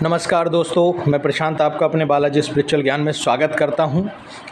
नमस्कार दोस्तों, मैं प्रशांत आपका अपने बालाजी स्पिरिचुअल ज्ञान में स्वागत करता हूं।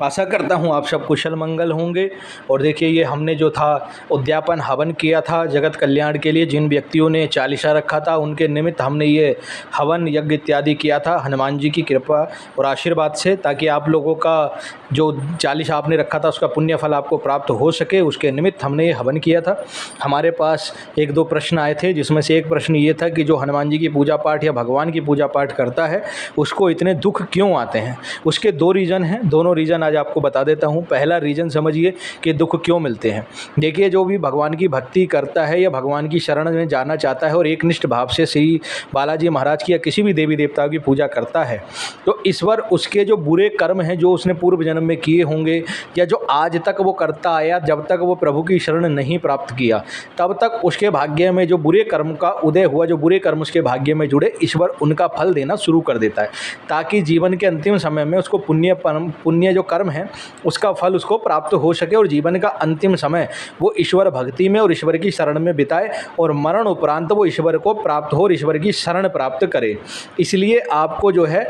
आशा करता हूं आप सब कुशल मंगल होंगे। और देखिए, ये हमने जो था उद्यापन हवन किया था जगत कल्याण के लिए। जिन व्यक्तियों ने चालीसा रखा था उनके निमित्त हमने ये हवन यज्ञ इत्यादि किया था हनुमान जी की कृपा और आशीर्वाद से, ताकि आप लोगों का जो चालीसा आपने रखा था उसका पुण्य फल आपको प्राप्त हो सके। उसके निमित्त हमने ये हवन किया था। हमारे पास एक दो प्रश्न आए थे, जिसमें से एक प्रश्न ये था कि जो हनुमान जी की पूजा पाठ या भगवान की पूजा पाठ करता है उसको इतने दुख क्यों आते हैं। उसके दो रीज़न हैं, दोनों रीज़न आज आपको बता देता हूँ। पहला रीज़न समझिए कि दुख क्यों मिलते हैं। देखिए, जो भी भगवान की भक्ति करता है या भगवान की शरण में जाना चाहता है और एकनिष्ठ भाव से श्री बालाजी महाराज की या किसी भी देवी देवताओं की पूजा करता है, तो ईश्वर उसके जो बुरे कर्म हैं जो उसने पूर्व जन्म में किए होंगे या जो आज तक वो करता आया, जब तक वो प्रभु की शरण नहीं प्राप्त किया तब तक उसके भाग्य में जो बुरे कर्म का उदय हुआ, जो बुरे कर्म उसके भाग्य में जुड़े, ईश्वर उनका फल देना शुरू कर देता है, ताकि जीवन के अंतिम समय में उसको पुण्य जो कर्म है उसका फल उसको प्राप्त हो सके और जीवन का अंतिम समय वो ईश्वर भक्ति में और ईश्वर की शरण में बिताए और मरण उपरांत वो ईश्वर को प्राप्त हो और ईश्वर की शरण प्राप्त करे। इसलिए आपको जो है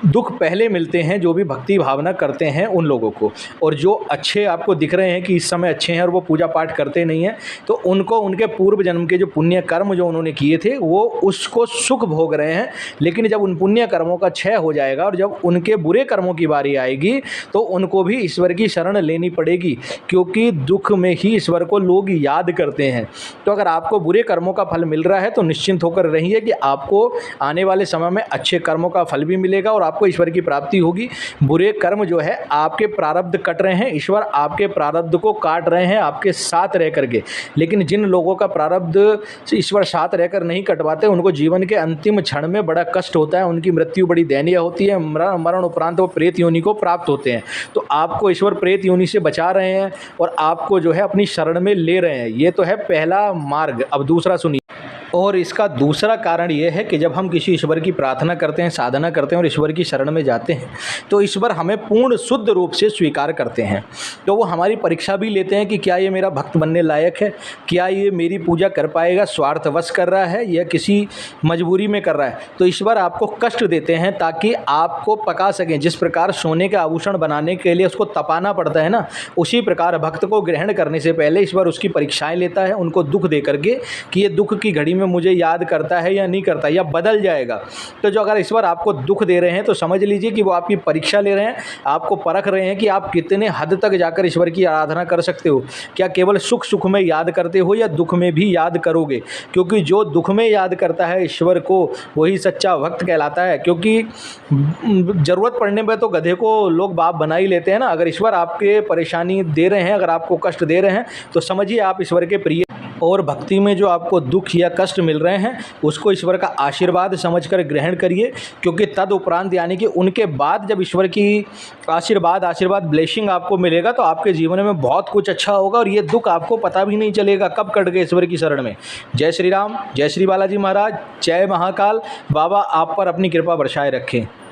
दुख पहले मिलते हैं जो भी भक्ति भावना करते हैं उन लोगों को। और जो अच्छे आपको दिख रहे हैं कि इस समय अच्छे हैं और वो पूजा पाठ करते नहीं हैं, तो उनको उनके पूर्व जन्म के जो पुण्य कर्म जो उन्होंने किए थे वो उसको सुख भोग रहे हैं। लेकिन जब उन पुण्य कर्मों का क्षय हो जाएगा और जब उनके बुरे कर्मों की बारी आएगी तो उनको भी ईश्वर की शरण लेनी पड़ेगी, क्योंकि दुख में ही ईश्वर को लोग याद करते हैं। तो अगर आपको बुरे कर्मों का फल मिल रहा है तो निश्चिंत होकर रहिए कि आपको आने वाले समय में अच्छे कर्मों का फल भी मिलेगा और आपको ईश्वर की प्राप्ति होगी। बुरे कर्म जो है आपके प्रारब्ध कट रहे हैं, ईश्वर आपके प्रारब्ध को काट रहे हैं आपके साथ रह करके। लेकिन जिन लोगों का प्रारब्ध ईश्वर साथ रहकर नहीं कटवाते उनको जीवन के अंतिम क्षण में बड़ा कष्ट होता है, उनकी मृत्यु बड़ी दयनीय होती है, मरण उपरांत वो प्रेत योनि को प्राप्त होते हैं। तो आपको ईश्वर प्रेत योनि से बचा रहे हैं और आपको जो है अपनी शरण में ले रहे हैं। ये तो है पहला मार्ग। अब दूसरा सुनिए। और इसका दूसरा कारण यह है कि जब हम किसी ईश्वर की प्रार्थना करते हैं, साधना करते हैं और ईश्वर की शरण में जाते हैं तो ईश्वर हमें पूर्ण शुद्ध रूप से स्वीकार करते हैं। तो वो हमारी परीक्षा भी लेते हैं कि क्या ये मेरा भक्त बनने लायक है, क्या ये मेरी पूजा कर पाएगा, स्वार्थवश कर रहा है या किसी मजबूरी में कर रहा है। तो ईश्वर आपको कष्ट देते हैं ताकि आपको पका सकें। जिस प्रकार सोने के आभूषण बनाने के लिए उसको तपाना पड़ता है ना, उसी प्रकार भक्त को ग्रहण करने से पहले ईश्वर उसकी परीक्षाएँ लेता है, उनको दुख दे करके कि ये दुख की घड़ी में मुझे याद करता है या नहीं करता या बदल जाएगा। तो जो अगर ईश्वर आपको दुख दे रहे हैं तो समझ लीजिए कि वो आपकी परीक्षा ले रहे हैं, आपको परख रहे हैं कि आप कितने हद तक जाकर ईश्वर की आराधना कर सकते हो। क्या केवल सुख में याद करते हो या दुख में भी याद करोगे? क्योंकि जो दुख में याद करता है ईश्वर को वही सच्चा भक्त कहलाता है। क्योंकि ज़रूरत पड़ने पर तो गधे को लोग बाप बना ही लेते हैं ना। अगर ईश्वर आपके परेशानी दे रहे हैं, अगर आपको कष्ट दे रहे हैं तो समझिए आप ईश्वर के प्रिय। और भक्ति में जो आपको दुख या कष्ट मिल रहे हैं उसको ईश्वर का आशीर्वाद समझकर ग्रहण करिए, क्योंकि तद उपरांत यानी कि उनके बाद जब ईश्वर की आशीर्वाद ब्लेसिंग आपको मिलेगा तो आपके जीवन में बहुत कुछ अच्छा होगा और ये दुख आपको पता भी नहीं चलेगा कब कट गए ईश्वर की शरण में। जय श्री राम, जय श्री बालाजी महाराज, जय महाकाल। बाबा आप पर अपनी कृपा बरसाए रखें।